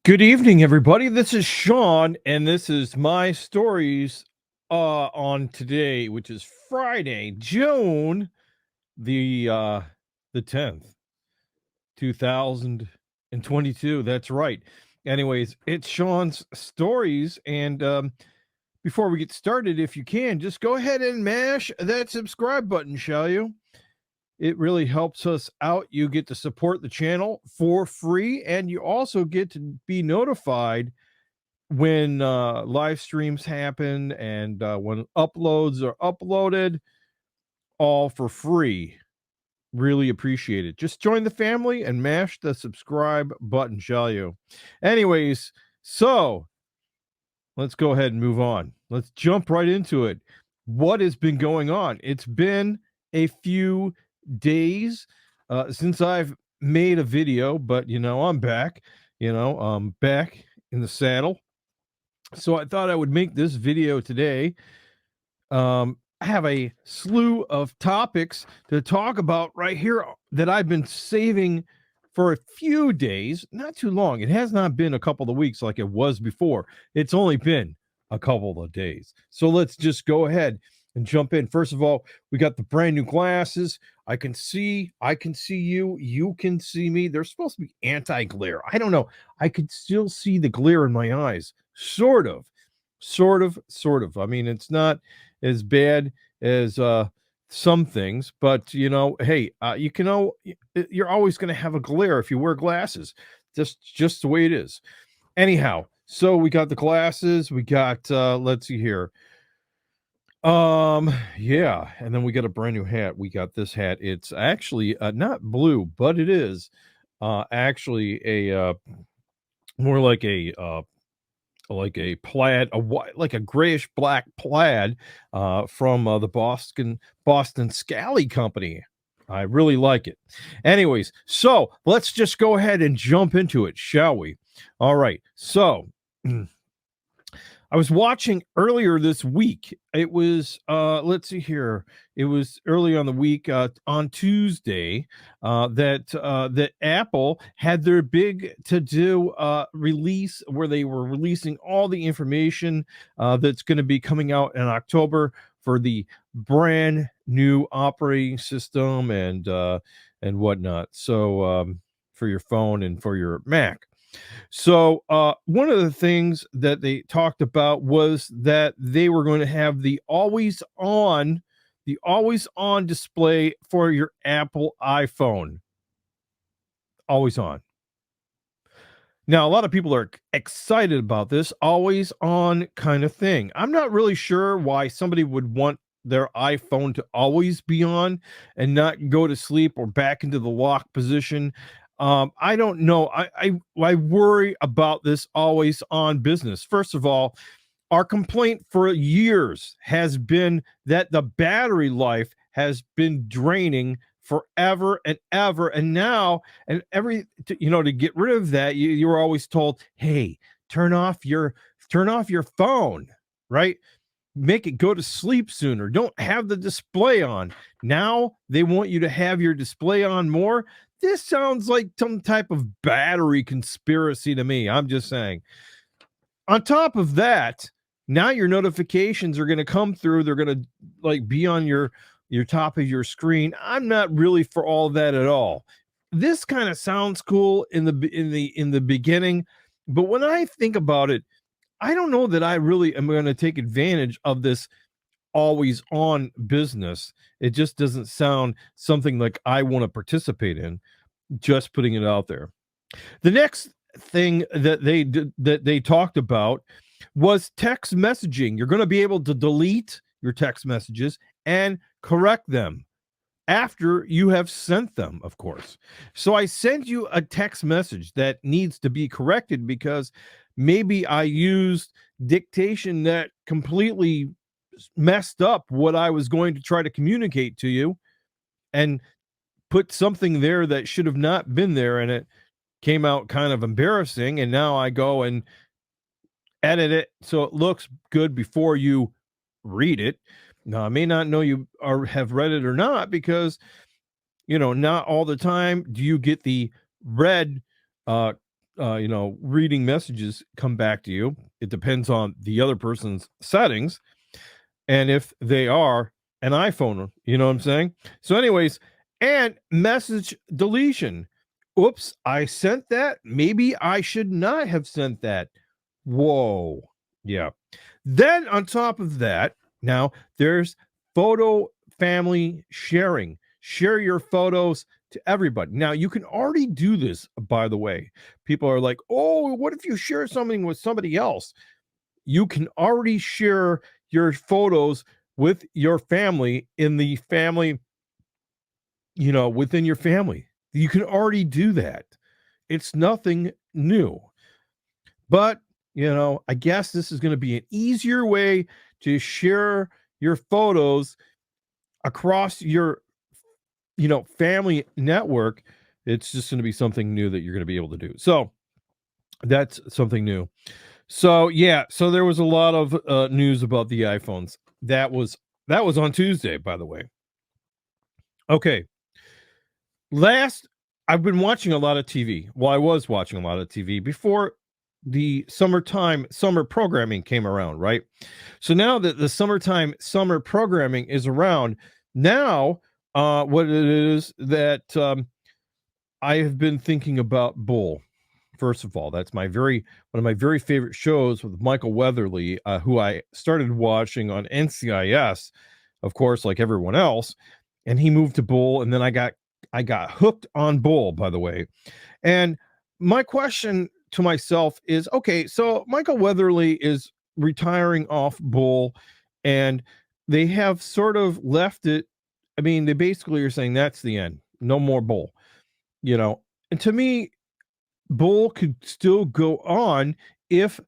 Good evening, everybody. This is Sean, and this is my stories on today, which is Friday, June the 10th, 2022. That's right. Anyways, it's Sean's stories, and before we get started, if you can, just go ahead and mash that subscribe button, shall you? It really helps us out. You get to support the channel for free, and you also get to be notified when live streams happen and when uploads are uploaded, all for free. Really appreciate it. Just join the family and mash the subscribe button, shall you? Anyways, so let's go ahead and move on. Let's jump right into it. What has been going on? It's been a few days since I've made a video, but I'm back. I'm back in the saddle. So I thought I would make this video today. I have a slew of topics to talk about right here that I've been saving for a few days, not too long. It has not been a couple of weeks like it was before. It's only been a couple of days. So let's just go ahead and jump in. First of all, we got the brand new glasses. I can see you, you can see me. They're supposed to be anti-glare. I don't know. I could still see the glare in my eyes. Sort of. I mean, it's not as bad as some things, but hey, you're always going to have a glare if you wear glasses. Just the way it is. Anyhow, so we got the glasses, we got let's see here. Yeah, and then we got a brand new hat. We got this hat. It's actually not blue, but it is actually a more like a plaid, like a grayish black plaid from the Boston Scally Company. I really like it. Anyways, so let's just go ahead and jump into it, shall we? All right. So I was watching earlier this week. It was let's see here. It was early on the week on Tuesday that Apple had their big to-do release where they were releasing all the information that's going to be coming out in October for the brand new operating system and whatnot. So for your phone and for your Mac. So, one of the things that they talked about was that they were going to have the always on display for your Apple iPhone. Always on. Now, a lot of people are excited about this always on kind of thing. I'm not really sure why somebody would want their iPhone to always be on and not go to sleep or back into the lock position. I don't know. I worry about this always on business. First of all, our complaint for years has been that the battery life has been draining forever and ever, and now to get rid of that, you were always told, hey, turn off your phone, right? Make it go to sleep sooner. Don't have the display on. Now they want you to have your display on more. This sounds like some type of battery conspiracy to me. I'm just saying. On top of that, now your notifications are going to come through. They're going to like be on your top of your screen. I'm not really for all that at all. This kind of sounds cool in the beginning, but when I think about it, I don't know that I really am going to take advantage of this always on business. It just doesn't sound something like I want to participate in. Just putting it out there. The next thing that they talked about was text messaging. You're going to be able to delete your text messages and correct them after you have sent them, of course. So I sent you a text message that needs to be corrected because maybe I used dictation that completely messed up what I was going to try to communicate to you and put something there that should have not been there, and it came out kind of embarrassing. And now I go and edit it so it looks good before you read it. Now I may not know you have read it or not, because not all the time do you get the read reading messages come back to you. It depends on the other person's settings and if they are an iPhone, you know what I'm saying? So, anyways, and message deletion. Oops, I sent that. Maybe I should not have sent that. Whoa. Yeah. Then on top of that, now there's photo family sharing. Share your photos to everybody. Now you can already do this, by the way. People are like, oh, what if you share something with somebody else? You can already share your photos with your family in the family, within your family. You can already do that. It's nothing new. But, I guess this is going to be an easier way to share your photos across your, family network. It's just going to be something new that you're going to be able to do. So that's something new. So yeah, so there was a lot of news about the iPhones. That was on Tuesday, by the way. Okay, last I've been watching a lot of TV. Well, I was watching a lot of TV before the summer programming came around, right? So now that the summer programming is around, now what it is that I have been thinking about Bull. First of all, that's one of my very favorite shows with Michael Weatherly, who I started watching on NCIS, of course, like everyone else, and he moved to Bull, and then I got hooked on Bull, by the way. And my question to myself is, okay, so Michael Weatherly is retiring off Bull, and they have sort of left it. I mean, they basically are saying that's the end, no more Bull, you know. And to me, Bull could still go on if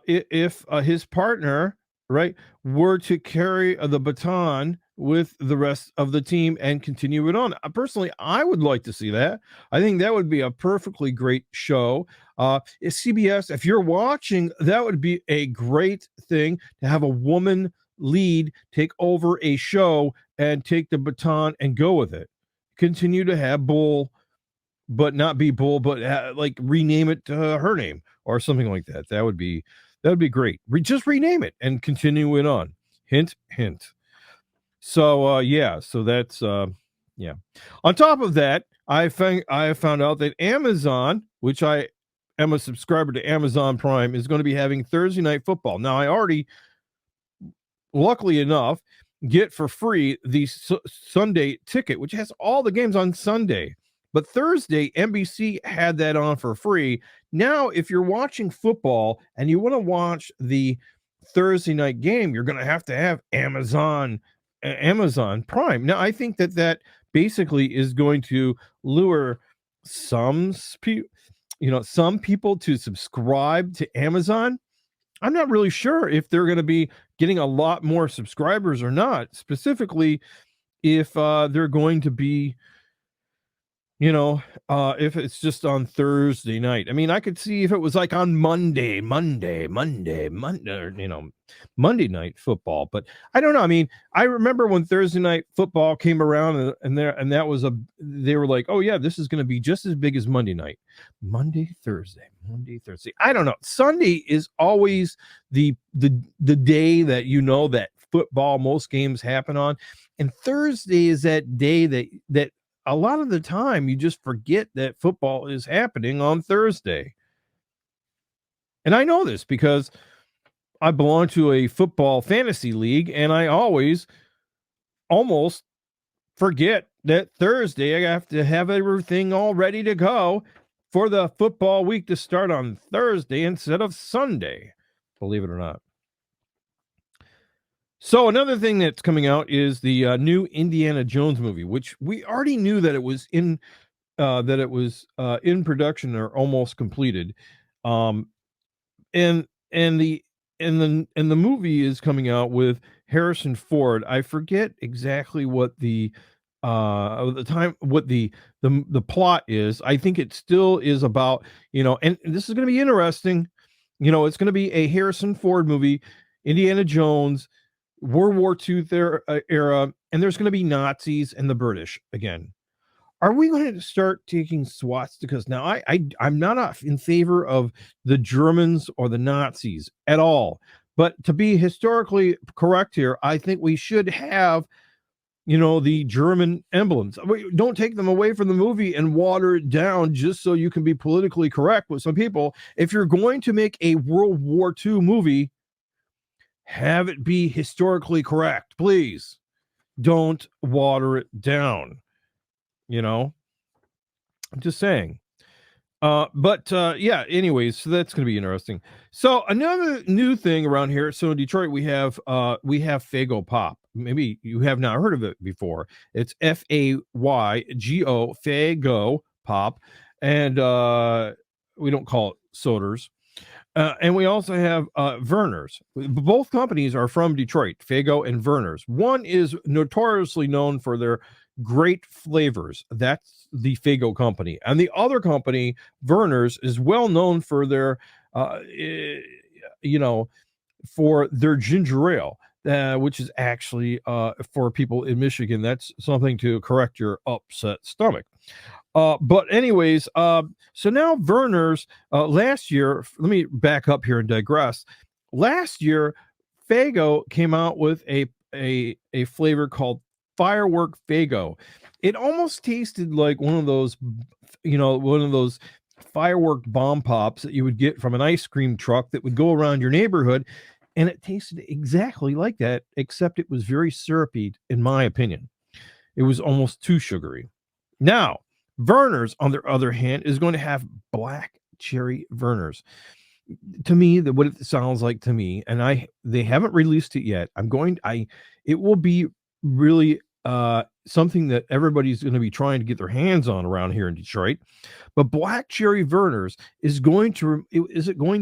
his partner, right, were to carry the baton with the rest of the team and continue it on. Personally, I would like to see that. I think that would be a perfectly great show. If CBS, if you're watching, that would be a great thing to have a woman lead, take over a show and take the baton and go with it. Continue to have Bull, but not be Bull, but like rename it her name or something like that. That would be great. Just rename it and continue it on. Hint, hint. So yeah, so that's yeah. On top of that, I found out that Amazon, which I am a subscriber to Amazon Prime, is going to be having Thursday night football. Now I already, luckily enough, get for free the Sunday ticket, which has all the games on Sunday. But Thursday, NBC had that on for free. Now, if you're watching football and you want to watch the Thursday night game, you're going to have Amazon Prime. Now, I think that basically is going to lure some people to subscribe to Amazon. I'm not really sure if they're going to be getting a lot more subscribers or not, specifically if they're going to be, if it's just on Thursday night. I mean, I could see if it was like on Monday, Monday night football, but I don't know. I mean, I remember when Thursday night football came around and that was they were like, oh yeah, this is going to be just as big as Monday night. Monday, Thursday. I don't know. Sunday is always the day that that football, most games happen on. And Thursday is that day that a lot of the time you just forget that football is happening on Thursday. And I know this because I belong to a football fantasy league, and I always almost forget that Thursday I have to have everything all ready to go for the football week to start on Thursday instead of Sunday, believe it or not. So another thing that's coming out is the new Indiana Jones movie, which we already knew that it was in production or almost completed. Um, and the movie is coming out with Harrison Ford. I forget exactly what the plot is. I think it still is about, and this is going to be interesting. It's going to be a Harrison Ford movie, Indiana Jones, World War II era, and there's going to be Nazis and the British again. Are we going to start taking swastikas now? I'm not in favor of the Germans or the Nazis at all. But to be historically correct here, I think we should have, the German emblems. Don't take them away from the movie and water it down just so you can be politically correct with some people. If you're going to make a World War II movie, have it be historically correct, please. Don't water it down. I'm just saying. Yeah, anyways, so that's going to be interesting. So another new thing around here. So in Detroit, we have Faygo Pop. Maybe you have not heard of it before. It's Faygo, Faygo Pop. And we don't call it soders. And we also have Verner's. Both companies are from Detroit, Faygo and Verner's. One is notoriously known for their great flavors. That's the Faygo company. And the other company, Verner's, is well known for their, for their ginger ale, which is actually, for people in Michigan, that's something to correct your upset stomach. But anyways, so now Verner's, last year, let me back up here and digress. Last year, Faygo came out with a flavor called Firework Faygo. It almost tasted like one of those firework bomb pops that you would get from an ice cream truck that would go around your neighborhood. And it tasted exactly like that, except it was very syrupy, in my opinion. It was almost too sugary. Now, Verner's, on the other hand, is going to have black cherry Verner's. To me, what it sounds like to me, and they haven't released it yet. It will be really something that everybody's going to be trying to get their hands on around here in Detroit. But black cherry Verner's is it going to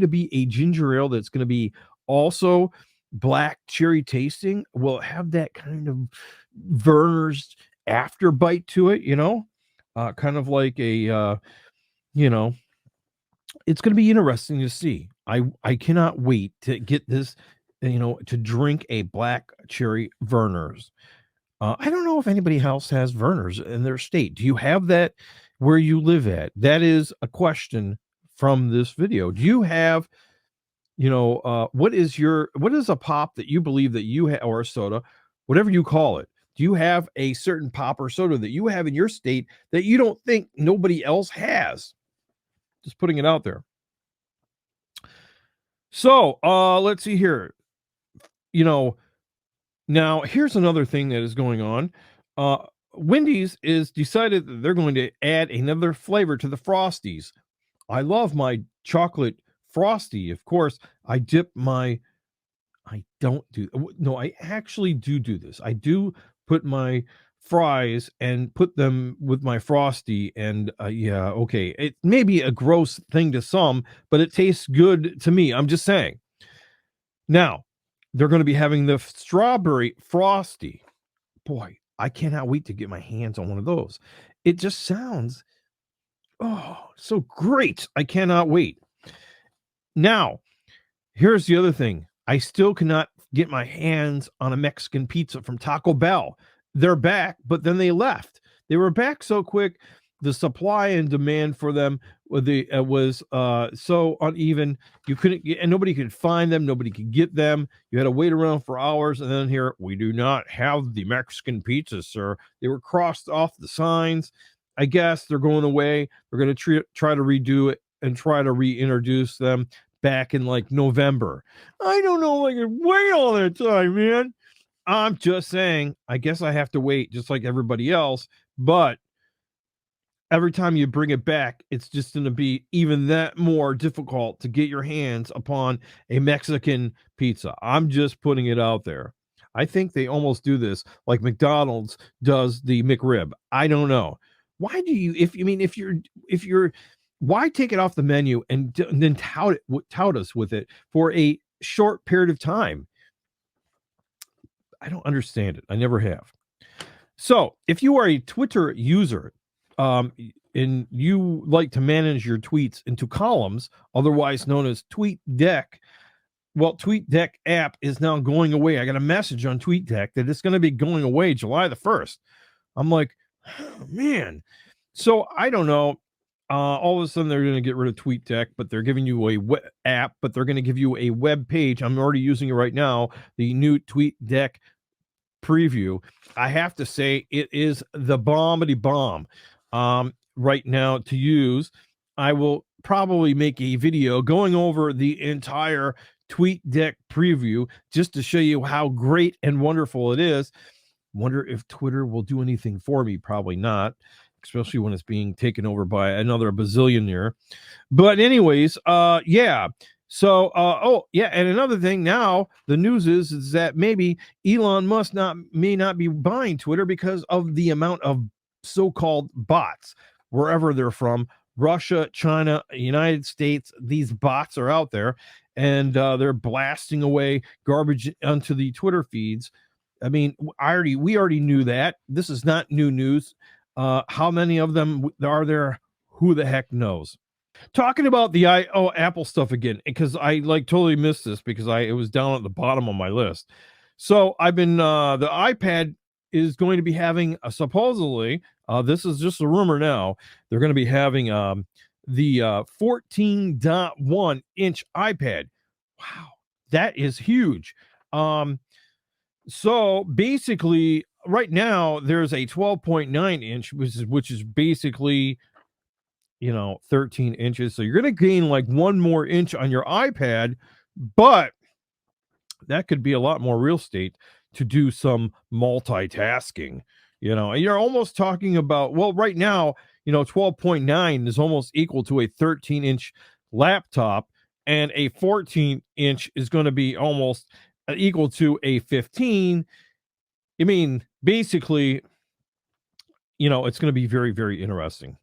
be a ginger ale that's going to be also black cherry tasting? Will it have that kind of Verner's after bite to it, kind of like it's going to be interesting to see. I cannot wait to get this, to drink a black cherry Verner's. I don't know if anybody else has Verner's in their state. Do you have that where you live at? That is a question from this video. Do you have, what is a pop that you believe that you have, or a soda, whatever you call it? Do you have a certain pop or soda that you have in your state that you don't think nobody else has? Just putting it out there. So, let's see here. Now here's another thing that is going on. Wendy's is decided that they're going to add another flavor to the Frosties. I love my chocolate Frosty. Of course, I actually do this. I do put my fries and put them with my Frosty, and okay, it may be a gross thing to some, but it tastes good to me. I'm just saying. Now, they're going to be having the strawberry Frosty. Boy, I cannot wait to get my hands on one of those. It just sounds, so great. I cannot wait. Now, here's the other thing. I still cannot get my hands on a Mexican pizza from Taco Bell. They're back, but then they left. They were back so quick. The supply and demand for them was so uneven. You couldn't get, and nobody could find them. Nobody could get them. You had to wait around for hours. And then here, we do not have the Mexican pizza, sir. They were crossed off the signs. I guess they're going away. They're going to try to redo it and try to reintroduce them back in like November. I don't know. I can wait all that time, man. I'm just saying, I guess I have to wait just like everybody else. But every time you bring it back, it's just going to be even that more difficult to get your hands upon a Mexican pizza. I'm just putting it out there. I think they almost do this like McDonald's does the McRib. I don't know. Why do you, if you're, why take it off the menu and then tout us with it for a short period of time? I don't understand it. I never have. So if you are a Twitter user, and you like to manage your tweets into columns, otherwise known as TweetDeck, well, TweetDeck app is now going away. I got a message on TweetDeck that it's going to be going away July the 1st. I'm like, oh, man, So I don't know. All of a sudden, they're going to get rid of TweetDeck, but they're giving you a web app, but they're going to give you a web page. I'm already using it right now. The new TweetDeck preview. I have to say, it is the bombity bomb right now to use. I will probably make a video going over the entire TweetDeck preview just to show you how great and wonderful it is. Wonder if Twitter will do anything for me. Probably not, especially when it's being taken over by another bazillionaire. But anyways, yeah. So, oh yeah, and another thing now, the news is that maybe Elon Musk may not be buying Twitter because of the amount of so-called bots wherever they're from, Russia, China, United States. These bots are out there, and they're blasting away garbage onto the Twitter feeds. I mean, we already knew that. This is not new news. How many of them are there? Who the heck knows? Talking about the Apple stuff again, because I like totally missed this because it was down at the bottom of my list. So I've been the iPad is going to be having supposedly this is just a rumor now. They're going to be having the 14.1 inch iPad. Wow, that is huge. So basically, right now there's a 12.9 inch, which is basically 13 inches. So you're going to gain like one more inch on your iPad, but that could be a lot more real estate to do some multitasking. And you're almost talking about, well, right now, 12.9 is almost equal to a 13-inch laptop, and a 14-inch is going to be almost equal to a 15. I mean, basically, it's going to be very, very interesting.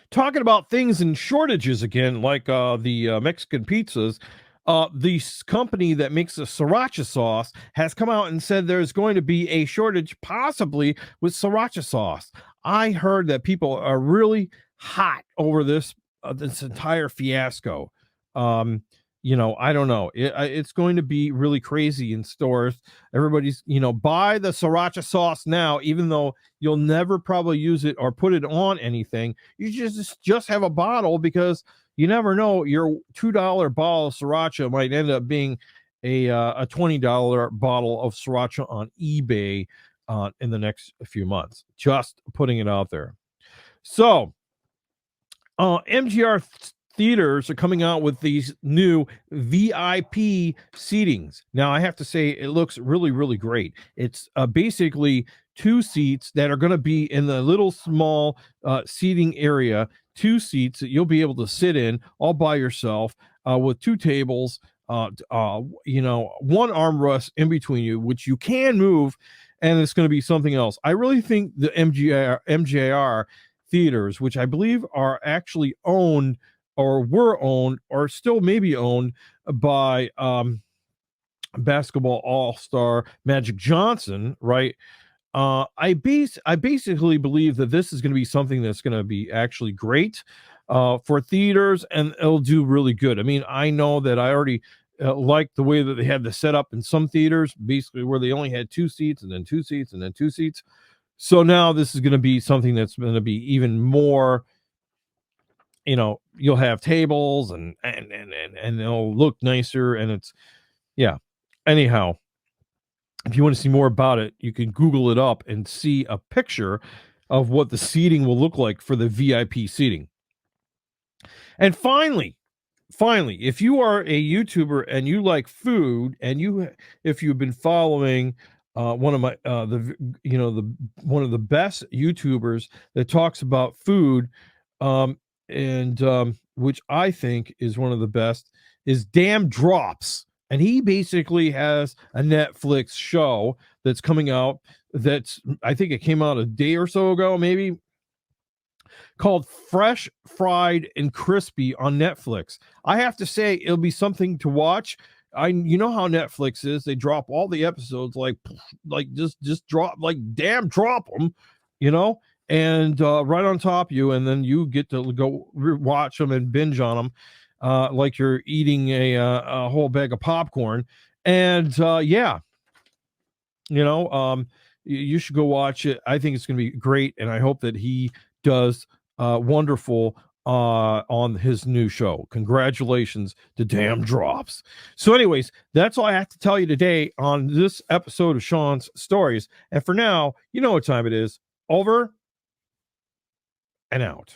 Talking about things in shortages again, like the Mexican pizzas, the company that makes the sriracha sauce has come out and said there's going to be a shortage, possibly with sriracha sauce. I heard that people are really hot over this entire fiasco. I don't know. It's going to be really crazy in stores. Everybody's, buy the sriracha sauce now, even though you'll never probably use it or put it on anything. You just have a bottle, because you never know, your $2 bottle of sriracha might end up being a $20 bottle of sriracha on eBay in the next few months. Just putting it out there. So MGR theaters are coming out with these new VIP seatings. Now, I have to say, it looks really, really great. It's basically two seats that are going to be in the little small seating area, two seats that you'll be able to sit in all by yourself with two tables, one armrest in between you, which you can move, and it's going to be something else. I really think the MJR theaters, which I believe are actually owned or were owned or still maybe owned by basketball all-star Magic Johnson, right? I basically believe that this is going to be something that's going to be actually great for theaters, and it'll do really good. I mean, I know that I already like the way that they had the setup in some theaters, basically where they only had two seats and then two seats and then two seats. So now this is going to be something that's going to be even more, you'll have tables and it'll look nicer, and it's, yeah. Anyhow, if you want to see more about it, you can Google it up and see a picture of what the seating will look like for the VIP seating. And finally, if you are a YouTuber and you like food, and if you've been following one of my one of the best YouTubers that talks about food, and which I think is one of the best, is Damn Drops. And he basically has a Netflix show that's coming out, I think it came out a day or so ago, maybe, called Fresh, Fried, and Crispy on Netflix. I have to say, it'll be something to watch. You know how Netflix is. They drop all the episodes like just drop, like, damn, drop them, and right on top of you, and then you get to go watch them and binge on them like you're eating a whole bag of popcorn. And yeah, You should go watch it. I think it's going to be great, and I hope that he does wonderful on his new show. Congratulations to Damn Drops. So, anyways, that's all I have to tell you today on this episode of Sean's Stories. And for now, you know what time it is. Over and out.